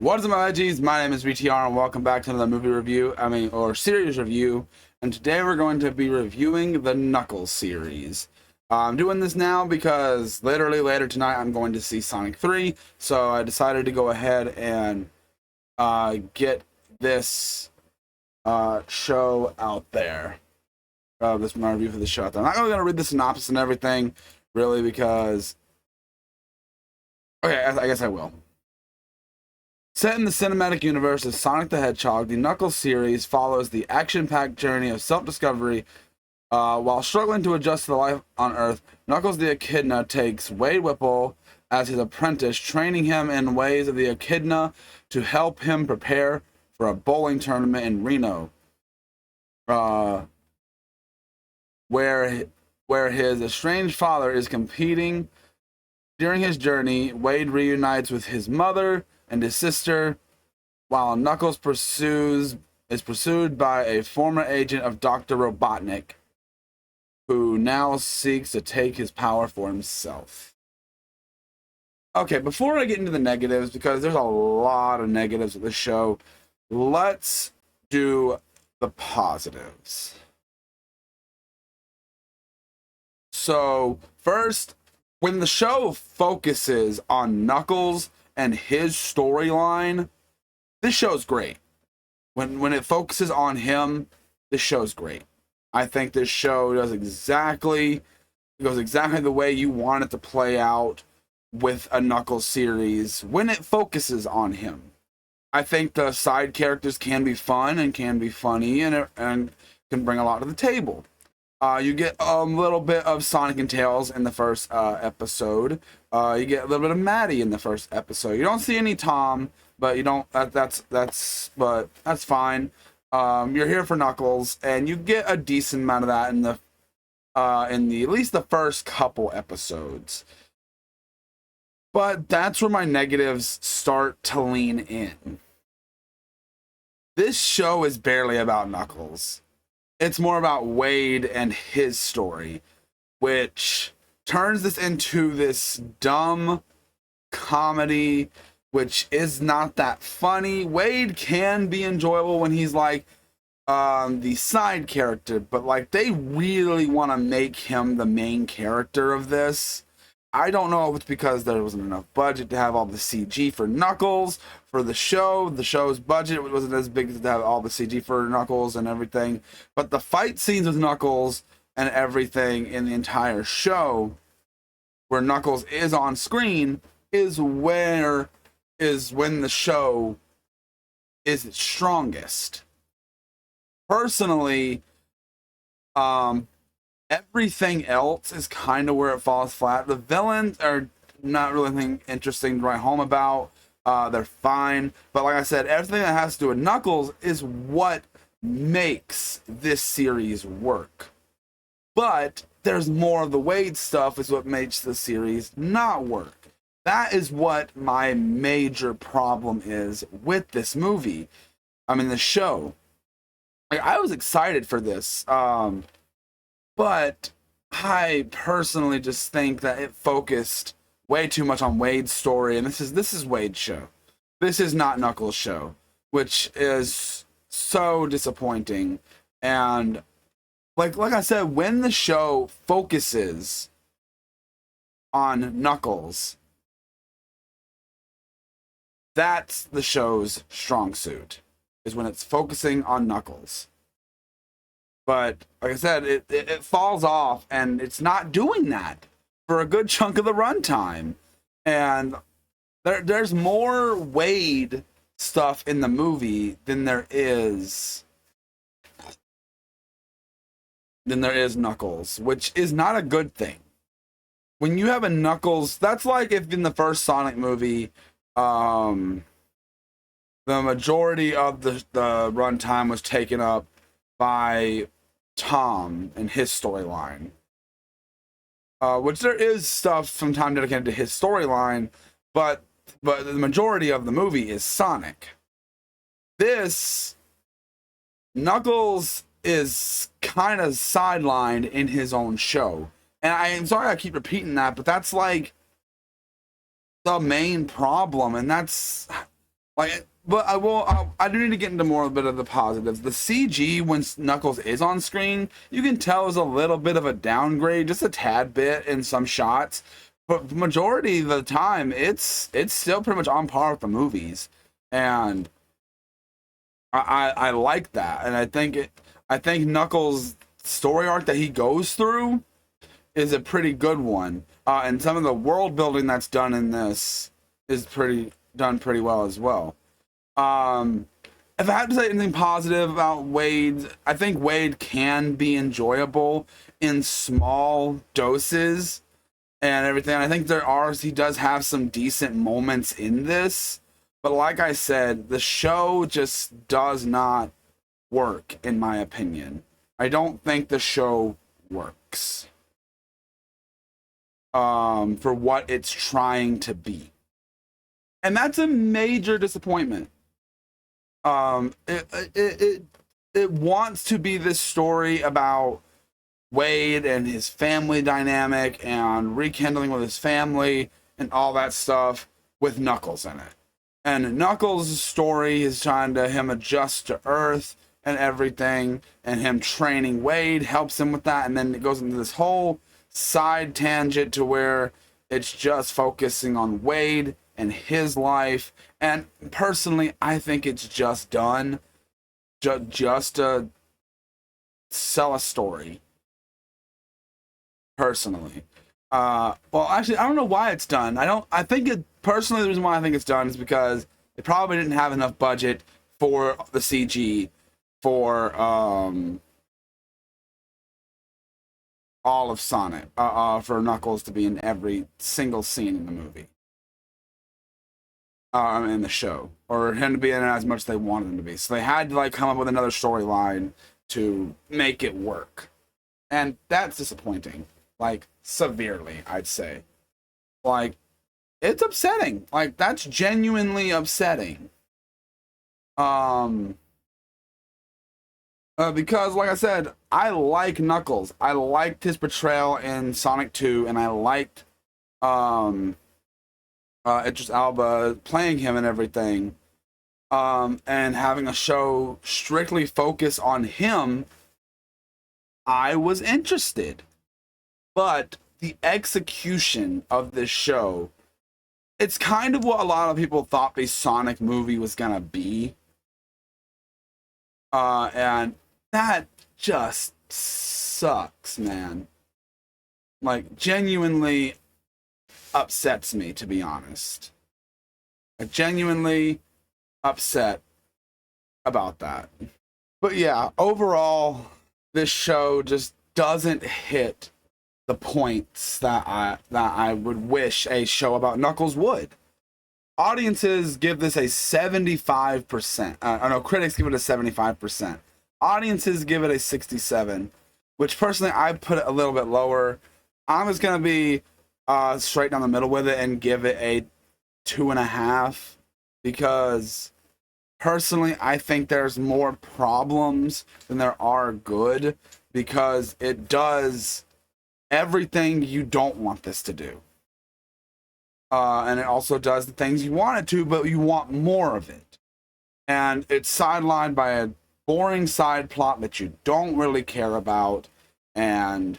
What is up, my G's? My name is VTR, and welcome back to another movie review, or series review. And today we're going to be reviewing the Knuckles series. I'm doing this now because literally later tonight I'm going to see Sonic 3, so I decided to go ahead and get this show out there. This is my review for the show out there. I'm not really going to read the synopsis and everything, really, because... Okay, I guess I will. Set in the cinematic universe of Sonic the Hedgehog, the Knuckles series follows the action-packed journey of self-discovery. While struggling to adjust to the life on Earth, Knuckles the Echidna takes Wade Whipple as his apprentice, training him in ways of the Echidna to help him prepare for a bowling tournament in Reno, where his estranged father is competing. During his journey, Wade reunites with his mother and his sister, while Knuckles is pursued by a former agent of Dr. Robotnik, who now seeks to take his power for himself. Okay, before I get into the negatives, because there's a lot of negatives of the show, let's do the positives. So, first, when the show focuses on Knuckles and his storyline, this show's great. When it focuses on him, this show's great. I think this show goes exactly the way you want it to play out with a Knuckles series when it focuses on him. I think the side characters can be fun and can be funny and can bring a lot to the table. You get a little bit of Sonic and Tails in the first episode. You get a little bit of Maddie in the first episode. You don't see any Tom, but you don't. That's fine. You're here for Knuckles, and you get a decent amount of that in the at least the first couple episodes. But that's where my negatives start to lean in. This show is barely about Knuckles. It's more about Wade and his story, which turns this into this dumb comedy, which is not that funny. Wade can be enjoyable when he's like the side character, but like they really want to make him the main character of this. I don't know if it's because there wasn't enough budget to have all the CG for Knuckles for the show. The show's budget wasn't as big to have all the CG for Knuckles and everything. But the fight scenes with Knuckles and everything in the entire show, where Knuckles is on screen, is when the show is its strongest. Personally, everything else is kind of where it falls flat. The villains are not really anything interesting to write home about. They're fine. But like I said, everything that has to do with Knuckles is what makes this series work. But there's more of the Wade stuff is what makes the series not work. That is what my major problem is with this movie. I mean, the show. Like, I was excited for this. But I personally just think that it focused way too much on Wade's story, and this is Wade's show. This is not Knuckles' show, which is so disappointing. And like I said, when the show focuses on Knuckles, that's the show's strong suit, is when it's focusing on Knuckles. But like I said, it falls off, and it's not doing that for a good chunk of the runtime. And there's more Wade stuff in the movie than there is Knuckles, which is not a good thing. When you have a Knuckles, that's like if in the first Sonic movie, the majority of the runtime was taken up by Tom and his storyline, which there is stuff from time dedicated to his storyline, but the majority of the movie is Sonic. This Knuckles is kind of sidelined in his own show, and I'm sorry I keep repeating that, but that's like the main problem, and that's Like, but I do need to get into more a bit of the positives. The CG when Knuckles is on screen, you can tell is a little bit of a downgrade, just a tad bit in some shots. But the majority of the time, it's still pretty much on par with the movies, and I like that, and I think Knuckles' story arc that he goes through is a pretty good one, and some of the world building that's done in this is done pretty well as well. If I have to say anything positive about Wade, I think Wade can be enjoyable in small doses and everything. I think he does have some decent moments in this, but like I said, the show just does not work, in my opinion. I don't think the show works for what it's trying to be, and that's a major disappointment. It wants to be this story about Wade and his family dynamic and rekindling with his family and all that stuff with Knuckles in it. And Knuckles' story is trying to him adjust to Earth and everything, and him training Wade helps him with that, and then it goes into this whole side tangent to where it's just focusing on Wade and his life. And personally, I think it's just done just to sell a story. Personally, well, actually, I don't know why it's done. I think personally, the reason why I think it's done is because they probably didn't have enough budget for the CG for all of Sonic, for Knuckles to be in every single scene in the movie, in the show, or him to be in it as much as they wanted him to be. So they had to like come up with another storyline to make it work, and that's disappointing. Like, severely, I'd say. Like, it's upsetting. Like, that's genuinely upsetting. Because, like I said, I like Knuckles. I liked his portrayal in Sonic 2, and I liked Idris Elba playing him and everything. And having a show strictly focus on him, I was interested. But the execution of this show, it's kind of what a lot of people thought the Sonic movie was gonna be. And that just sucks, man. Like, genuinely upsets me, to be honest. Like, genuinely upset about that. But yeah, overall, this show just doesn't hit the points that I would wish a show about Knuckles would. Audiences give this a 75%. Critics give it a 75%. Audiences give it a 67, which personally I put it a little bit lower. I'm just gonna be straight down the middle with it and give it a 2.5, because personally I think there's more problems than there are good, because it does everything you don't want this to do. And it also does the things you want it to, but you want more of it. And it's sidelined by a boring side plot that you don't really care about. And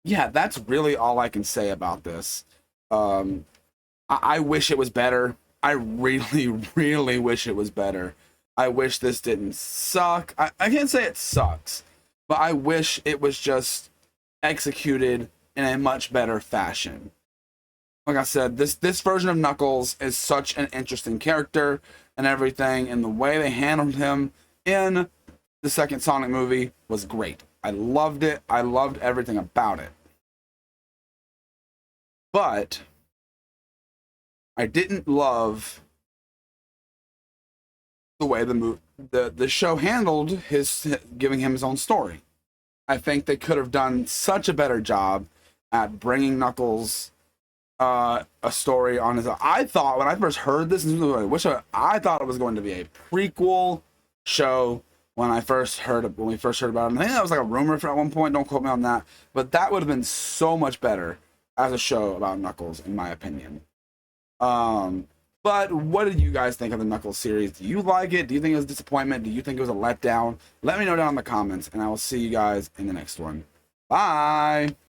yeah, that's really all I can say about this. I wish it was better. I really, really wish it was better. I wish this didn't suck. I can't say it sucks, but I wish it was just executed in a much better fashion. Like I said, this version of Knuckles is such an interesting character and everything, and the way they handled him in the second Sonic movie was great. I loved it. I loved everything about it. But I didn't love the way the show handled his giving him his own story. I think they could have done such a better job at bringing Knuckles a story on his own. I thought when I first heard this, I thought it was going to be a prequel show when we first heard about it. I think that was like a rumor at one point. Don't quote me on that, but that would have been so much better as a show about Knuckles, in my opinion. But But what did you guys think of the Knuckles series? Do you like it? Do you think it was a disappointment? Do you think it was a letdown? Let me know down in the comments, and I will see you guys in the next one. Bye!